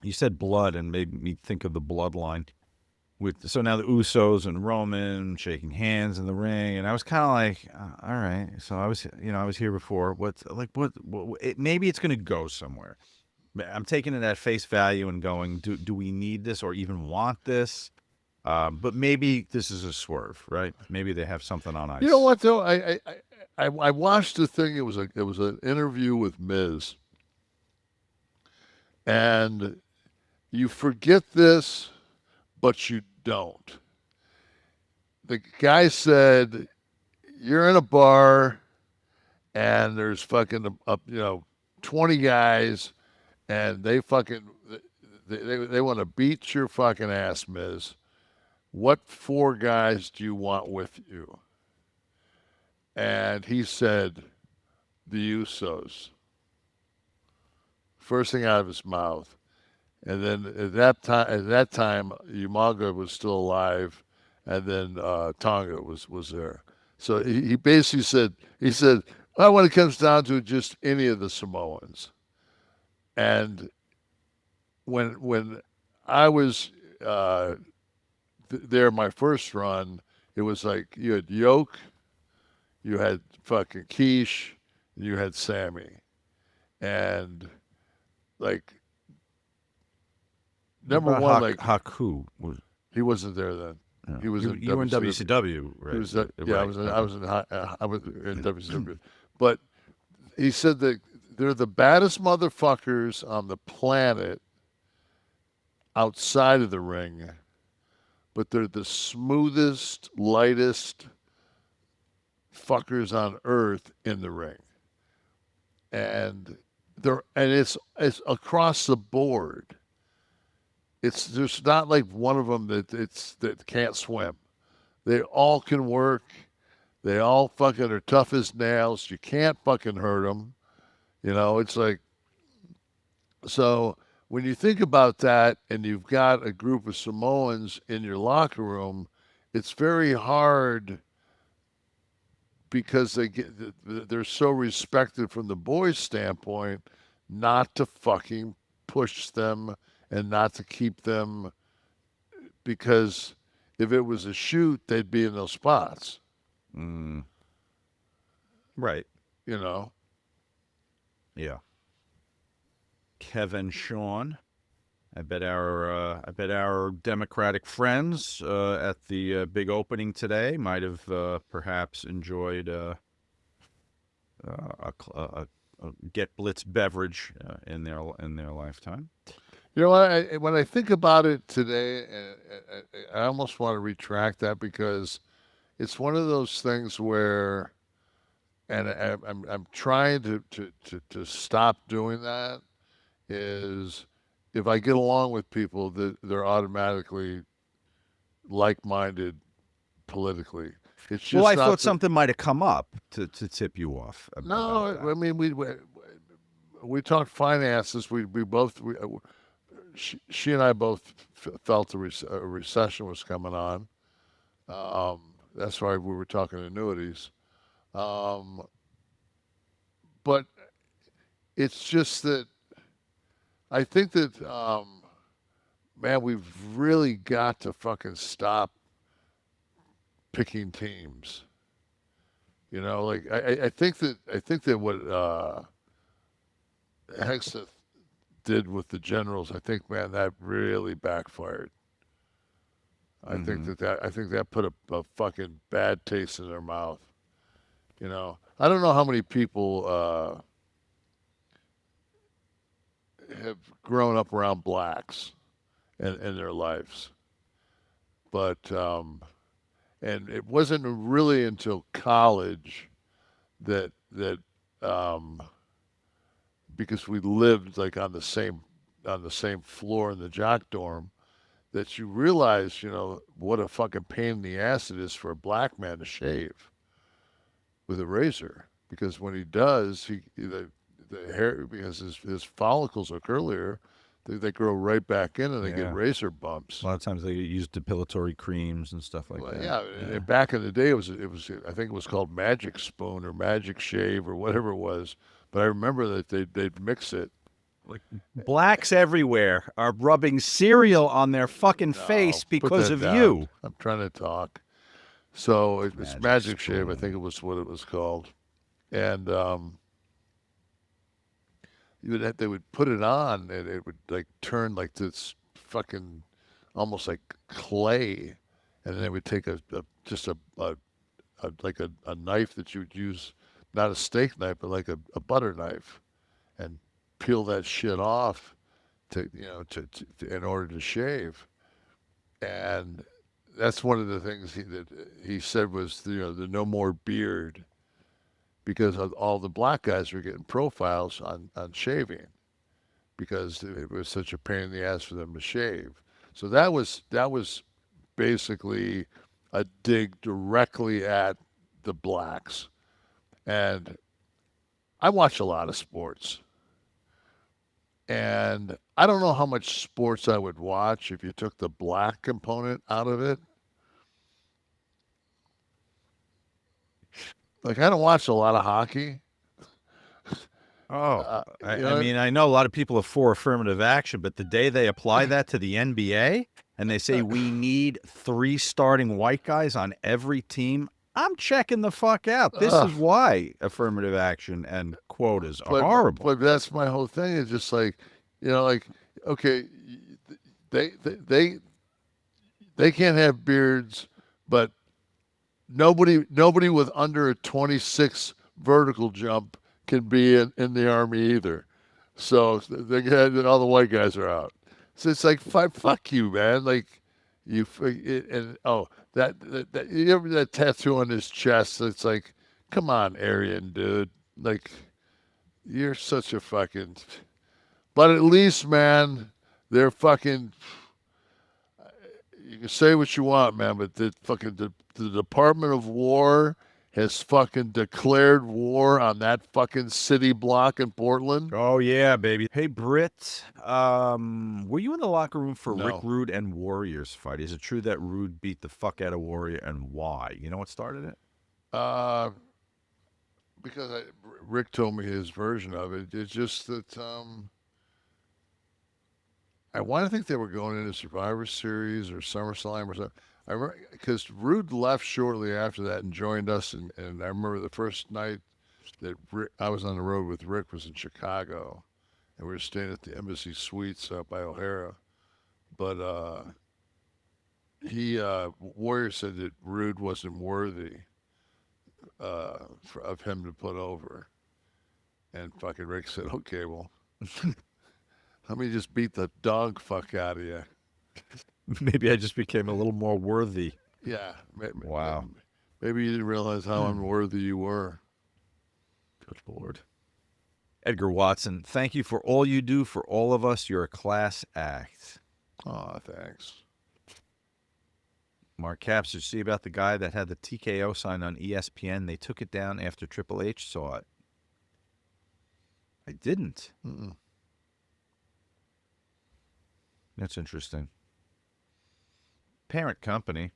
You said blood and made me think of the bloodline. So now the Usos and Roman shaking hands in the ring, and I was kind of like, all right. So I was here before. Maybe it's going to go somewhere. I'm taking it at face value and going, do we need this or even want this? But maybe this is a swerve, right? Maybe they have something on You know ice. what though? I watched the thing. It was an interview with Miz, and you forget this, but you don't. The guy said, "You're in a bar, and there's fucking 20 guys, and they fucking they want to beat your fucking ass, Miz. What four guys do you want with you?" And he said, "The Usos." First thing out of his mouth. And then at that time, Umaga was still alive, and then Tonga was there. So he basically said, well, when it comes down to it, just any of the Samoans. And when I was uh, there, my first run, it was like you had Yoke, you had fucking Quiche, and you had Sammy, and like What number about one, like Haku? he wasn't there then. Yeah. He was in You were in WCW. WCW, He right? was yeah. I Right. was in I Okay. was in I was in WCW, but he said that they're the baddest motherfuckers on the planet outside of the ring, but they're the smoothest, lightest fuckers on earth in the ring, and it's across the board. It's there's not like one of them that can't swim. They all can work. They all fucking are tough as nails. You can't fucking hurt them. It's like, so when you think about that and you've got a group of Samoans in your locker room, it's very hard because they're so respected from the boys' standpoint not to fucking push them and not to keep them because if it was a shoot, they'd be in those spots, Mm, right. you know. Yeah. Kevin Sean. I bet our Democratic friends at the big opening today might have perhaps enjoyed a Get Blitz beverage in their lifetime. You know what? When I think about it today, I almost want to retract that because it's one of those things where, and I'm trying to stop doing that. Is if I get along with people, that they're automatically like-minded politically. It's Well, just I not thought the. something might have come up to tip you off about No, that. I mean we talked finances. We both she and I both felt a recession was coming on. That's why we were talking annuities. Um, but it's just that I think that, man, we've really got to fucking stop picking teams. Like I think that what Hegseth did with the generals, I think, man, that really backfired. Mm-hmm. I think that put a fucking bad taste in their mouth. I don't know how many people have grown up around blacks in their lives, but and it wasn't really until college that um, because we lived like on the same floor in the jock dorm that you realize what a fucking pain in the ass it is for a black man to shave with a razor because when he does the hair because his follicles are curlier they grow right back in and they get Yeah. razor A bumps. lot of times they use depilatory creams and stuff like Well, that. yeah, Yeah. and back in the day, it was I think it was called Magic Spoon or Magic Shave or whatever it was. But I remember that they'd mix it Like blacks everywhere are rubbing cereal on their fucking face No, put because that of down. you. I'm trying to talk. So it's Magic Magic Shave, I spoon. think it was what it was called. And they would put it on, and it would like turn like this fucking almost like clay, and then they would take just a knife that you would use, not a steak knife, but like a butter knife, and peel that shit off to in order to shave. And that's one of the things that he said was the no more beard, because of all the black guys were getting profiles on shaving, because it was such a pain in the ass for them to shave. So that was basically a dig directly at the blacks. And I watch a lot of sports. And I don't know how much sports I would watch if you took the black component out of it. Like, I don't watch a lot of hockey. Oh, You I know, mean, I know a lot of people are for affirmative action, but the day they apply that to the NBA and they say we need 3 starting white guys on every team, I'm checking the fuck out. This is why affirmative action and quotas are but horrible. but that's my whole thing. Is just like, like, okay, they they they, they can't have beards, but nobody with under a 26 vertical jump can be in the army either. So all the white guys are out. So it's like, fuck you, man. Like, and oh, that you ever that tattoo on his chest? It's like, come on, Aryan dude. Like, you're such a fucking. But at least, man, they're fucking. You can say what you want, man, but the Department of War has fucking declared war on that fucking city block in Portland. Oh yeah, baby. Hey Britt, were you in the locker room for Rick No, Rude and Warrior's fight? Is it true that Rude beat the fuck out of Warrior, and why? You know what started it? uh, because Rick told me his version of it. It's just that I want to think they were going into Survivor Series or SummerSlam or something. I remember because Rude left shortly after that and joined us, and I remember the first night that I was on the road with Rick was in Chicago, and we were staying at the Embassy Suites by O'Hara. But Warrior said that Rude wasn't worthy of him to put over, and fucking Rick said, "Okay, well, let me just beat the dog fuck out of you." Maybe I just became a little more worthy. Yeah, Wow. maybe you didn't realize how unworthy you were. Good Lord. Edgar Watson, thank you for all you do for all of us. You're a class act. Oh, thanks. Mark Caps, did you see about the guy that had the TKO sign on ESPN? They took it down after Triple H saw it. I didn't. Mm-mm. That's interesting. Parent company.